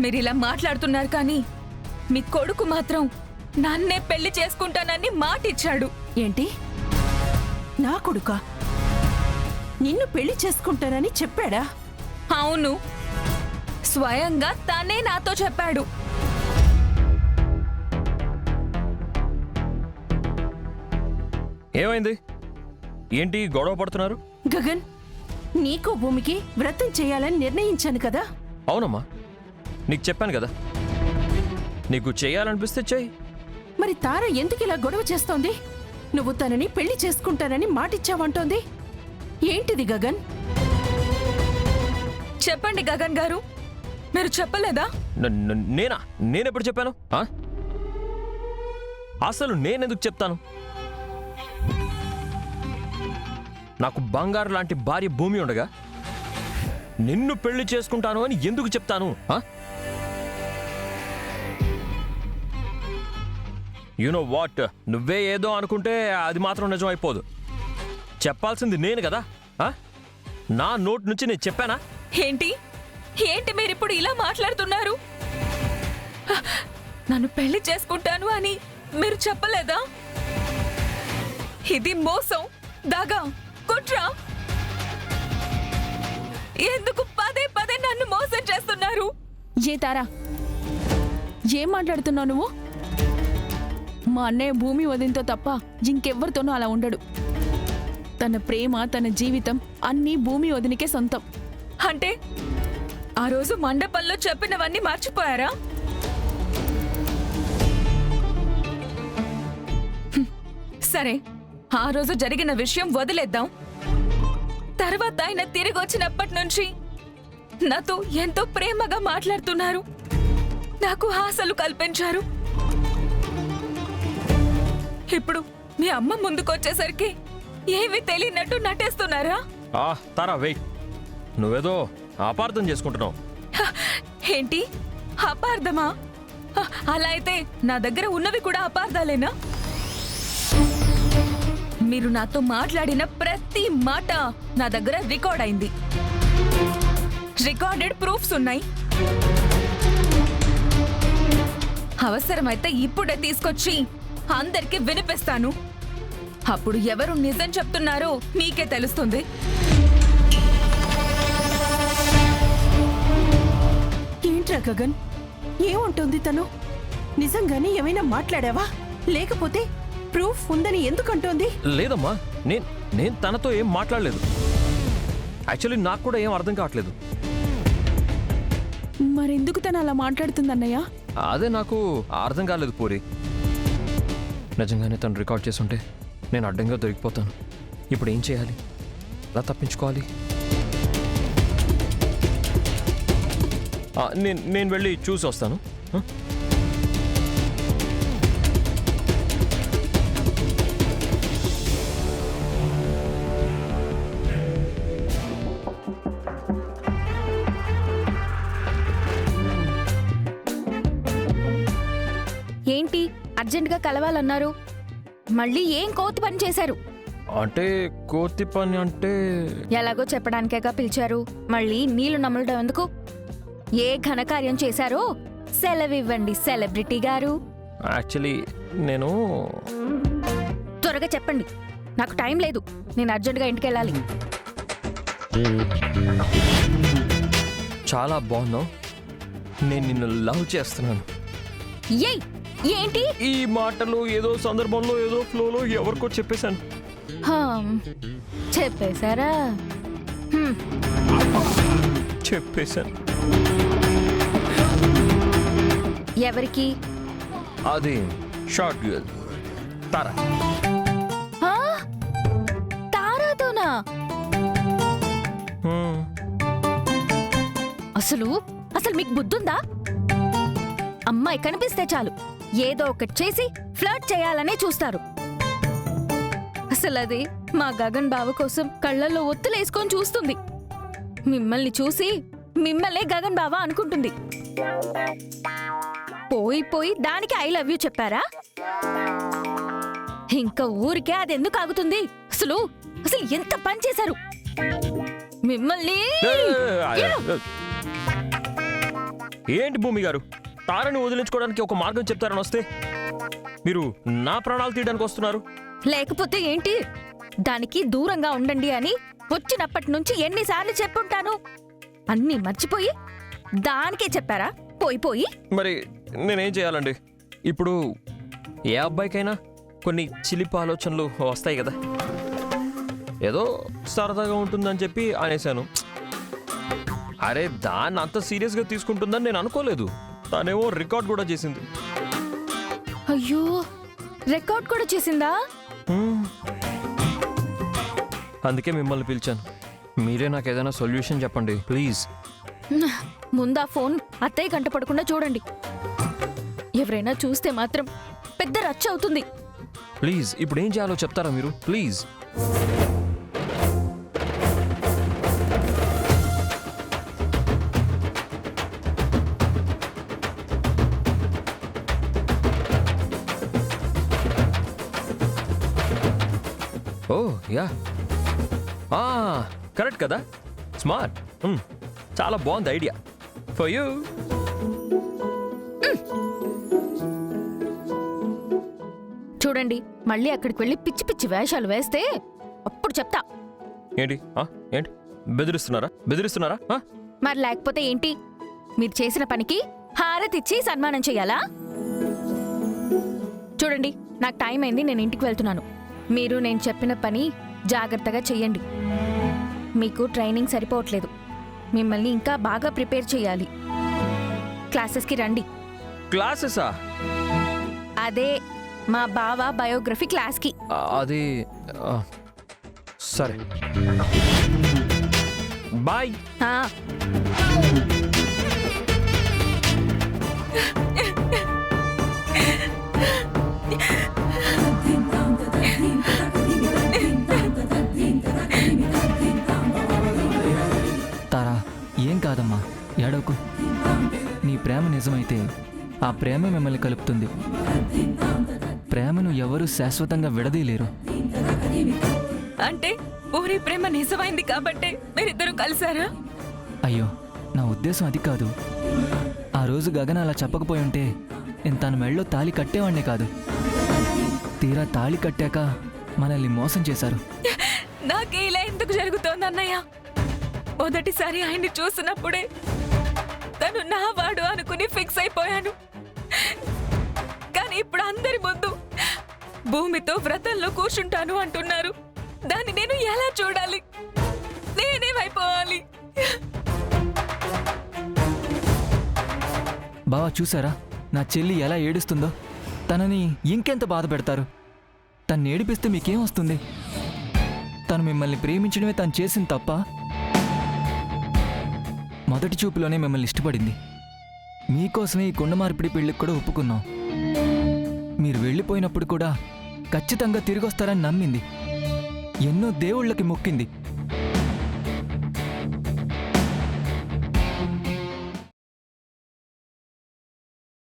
మీరిలా మాట్లాడుతున్నారు కానీ మీ కొడుకు మాత్రం నన్నే పెళ్లి చేసుకుంటానని మాటిచ్చాడు. ఏంటి? నా కొడుకా నిన్ను పెళ్లి చేసుకుంటానని చెప్పాడా? అవును, స్వయంగా తనే నాతో చెప్పాడు. ఏమైంది? ఏంటి గొడవ పడుతున్నారు? గగన్, నీకు భూమికి వ్రతం చేయాలని నిర్ణయించాను కదా. అవునమ్మా, నీకు చెప్పాను కదా, నీకు చేయాలనిపిస్తే చెయ్యి. మరి తార ఎందుకు ఇలా గొడవ చేస్తోంది? నువ్వు తనని పెళ్లి చేసుకుంటానని మాటిచ్చావంటోంది. ఏంటిది గగన్? చెప్పండి గగన్ గారు, మీరు చెప్పలేదా? నేనెప్పుడు చెప్పాను? అసలు నేనెందుకు చెప్తాను? నాకు బంగారు లాంటి భార్య భూమి ఉండగా నిన్ను పెళ్లి చేసుకుంటాను అని ఎందుకు చెప్తాను? యు నో వాట్, నువ్వే ఏదో అనుకుంటే అది మాత్రం నిజం అయిపోదు. చెప్పాల్సింది నేను కదా. నా నోట్ నుంచి నేను చెప్పానా? ఏంటి ఏంటి మీరిప్పుడు ఇలా మాట్లాడుతున్నారు? నన్ను పెళ్లి చేసుకుంటాను అని మీరు చెప్పలేదా? ఇది మోసం, దగా, కుట్ర. ఎందుకు పదే పదే నన్ను మోసం చేస్తున్నారు? ఏ తారా, ఏం మాట్లాడుతున్నావు నువ్వు? మా అన్నయ్య భూమి వదినతో తప్ప ఇంకెవ్వరితోనూ అలా ఉండడు. తన ప్రేమ, తన జీవితం అన్నీ భూమి వదినికే సొంతం. అంటే ఆ రోజు మండపంలో చెప్పినవన్నీ మర్చిపోయారా? సరే, ఆ రోజు జరిగిన విషయం వదిలేద్దాం. తర్వాత ఆయన తిరిగి వచ్చినప్పటి నుంచి నాతో ఎంతో ప్రేమగా మాట్లాడుతున్నారు, నాకు ఆశలు కల్పించారు. ఇప్పుడు మీ అమ్మ ముందుకొచ్చేసరికి ఏమీ తెలియనట్టు నటిస్తున్నారా? తారా, వెయిట్, నువ్వేదో అపార్థం చేసుకుంటున్నావు. ఏంటి అపార్థమా? అలా అయితే నా దగ్గర ఉన్నవి కూడా అపార్థాలేనా? మీరు నాతో మాట్లాడిన ప్రతి మాట నా దగ్గర రికార్డ్ అయింది. రికార్డెడ్ ప్రూఫ్స్ ఉన్నాయి. అవసరమైతే ఇప్పుడే తీసుకొచ్చి అందరికీ వినిపిస్తాను. అప్పుడు ఎవరు నిజం చెప్తున్నారో మీకే తెలుస్తుంది. ఏంట్రా గగన్, ఏముంటుంది తను? నిజంగానే ఏమైనా మాట్లాడావా? లేకపోతే ప్రూఫ్ ఉందని ఎందుకంటోంది? లేదమ్మా, నేను తనతో ఏం మాట్లాడలేదు. యాక్చువల్లీ నాకు కూడా ఏం అర్థం కావట్లేదు. మరెందుకు తను అలా మాట్లాడుతుందన్నయ్య? అదే నాకు అర్థం కాలేదు పూరి. నిజంగానే తను రికార్డ్ చేసుంటే నేను అడ్డంగా దొరికిపోతాను. ఇప్పుడు ఏం చేయాలి? ఎలా తప్పించుకోవాలి? నేను వెళ్ళి చూసి వస్తాను. ఏంటి అర్జెంటుగా కలవాలన్నారు? మళ్ళీ ఏం కోతి పని చేశారు? అంటే కోతి పని అంటే ఎలాగో చెప్పడానికేగా పిలిచారు. మళ్ళీ నీళ్లు నమ్మలడం ఎందుకు? ఏ ఘనకార్యం చేశారో సెలవివ్వండి సెలబ్రిటీ గారు. యాక్చువల్లీ నేను త్వరగా చెప్పండి, నాకు టైం లేదు. నేను అర్జెంటుగా ఇంటికి వెళ్ళాలి. చాలా బాగున్నావు. నేను నిన్ను లవ్ చేస్తున్నాను. ఏయ్, ఏంటి ఈ మాటలు ఏదో సందర్భంలో ఏదో ఫ్లోలో ఎవరికో చెప్పేశాను. చెప్పేశారా? చెప్పేశాను. ఎవరికి? అది షార్ట్ గర్ల్ తారా. తారాతోనా? అసలు మీకు బుద్ధుందా? అమ్మాయి కనిపిస్తే చాలు ఏదో ఒకటి చేసి ఫ్లర్ట్ చేయాలనే చూస్తారు. అసలు అది మా గగన్ బావ కోసం కళ్ళల్లో ఒత్తులేసుకొని చూస్తుంది. మిమ్మల్ని చూసి మిమ్మల్నే గగన్ బావ అనుకుంటుంది. పోయి దానికి ఐ లవ్ యూ చెప్పారా? ఇంకా ఊరికే అదెందుకు ఆగుతుంది? అసలు ఎంత పని చేశారు మిమ్మల్ని. ఏంటి భూమి గారు, తారని వదిలించుకోవడానికి ఒక మార్గం చెప్తారని వస్తే మీరు నా ప్రాణాలు తీయడానికి వస్తున్నారు. లేకపోతే ఏంటి? దానికి దూరంగా ఉండండి అని వచ్చినప్పటి నుంచి ఎన్నిసార్లు చెప్పుంటాను. అన్నీ మర్చిపోయి దానికే చెప్పారా? పోయి మరి నేనేం చేయాలండి? ఇప్పుడు ఏ అబ్బాయికైనా కొన్ని చిలిపి ఆలోచనలు వస్తాయి కదా. ఏదో సరదాగా ఉంటుందని చెప్పి అనేశాను. అరే దాన్ని అంత సీరియస్గా తీసుకుంటుందని నేను అనుకోలేదు. తనేమో రికార్డ్ కూడా చేసింది. అయ్యో, రికార్డ్ కూడా చేసిందా? అందుకే మిమ్మల్ని పిలిచాను. మీరే నాకు ఏదైనా సొల్యూషన్ చెప్పండి ప్లీజ్. ముందా ఫోన్ అత్తయ్య కంట పడకుండా చూడండి. ఎవరైనా చూస్తే మాత్రం పెద్ద రచ్చ అవుతుంది. ప్లీజ్ ఇప్పుడు ఏం చేయాలో చెప్తారా మీరు ప్లీజ్? ఓ యా, కరెక్ట్ కదా, స్మార్ట్. చాలా బాగుంది ఐడియా. For you. చూడండి, మళ్ళీ అక్కడికి వెళ్ళి పిచ్చి పిచ్చి వేషాలు వేస్తే అప్పుడు చెప్తా. ఏంటి ఏంటి బెదిరిస్తున్నారా? మరి లేకపోతే ఏంటి? మీరు చేసిన పనికి హారతిచ్చి సన్మానం చెయ్యాలా? చూడండి, నాకు టైం అయింది, నేను ఇంటికి వెళ్తున్నాను. మీరు నేను చెప్పిన పని జాగ్రత్తగా చెయ్యండి. మీకు ట్రైనింగ్ సరిపోవట్లేదు. మిమ్మల్ని ఇంకా బాగా ప్రిపేర్ చేయాలి. క్లాసెస్కి రండి. క్లాసెసా? అదే మా బావ బయోగ్రఫీ క్లాస్కి. అది సరే, బాయ్. ఆ, తారా, ఏం కాదమ్మా, ఏడవకు. నీ ప్రేమ నిజమైతే ఆ ప్రేమ మిమ్మల్ని కలుపుతుంది. ప్రేమను ఎవరూ శాశ్వతంగా విడదీయలేరు. అంటే పూరి ప్రేమ నిజమైంది కాబట్టే మీరిద్దరూ కలిసారా? అయ్యో, నా ఉద్దేశం అది కాదు. ఆ రోజు గగన అలా చెప్పకపోయి ఉంటే నేను తన మెళ్ళో తాళి కట్టేవాణ్ణే కాదు. తీరా తాళి కట్టాక మనల్ని మోసం చేశారు. నాకే ఇలా ఎందుకు జరుగుతోంది అన్నయ్య? మొదటిసారి ఆయన్ని చూసినప్పుడే తను నా వాడు అనుకుని ఫిక్స్ అయిపోయాను. కానీ ఇప్పుడు అందరి ముందు భూమితో వ్రతంలో కూర్చుంటాను అంటున్నారు. దాన్ని నేను ఎలా చూడాలి? నేనేమైపోవాలి? బావా, చూసారా నా చెల్లి ఎలా ఏడుస్తుందో? తనని ఇంకెంత బాధ పెడతారు? తను ఏడిపిస్తే మీకేం వస్తుంది? తను మిమ్మల్ని ప్రేమించడమే తను చేసిన తప్ప? మొదటి చూపులోనే మిమ్మల్ని ఇష్టపడింది. మీకోసమే ఈ కొండ మార్పిడి పెళ్ళికి కూడా ఒప్పుకున్నాం. మీరు వెళ్ళిపోయినప్పుడు కూడా ఖచ్చితంగా తిరిగొస్తారని నమ్మింది. ఎన్నో దేవుళ్ళకి మొక్కింది.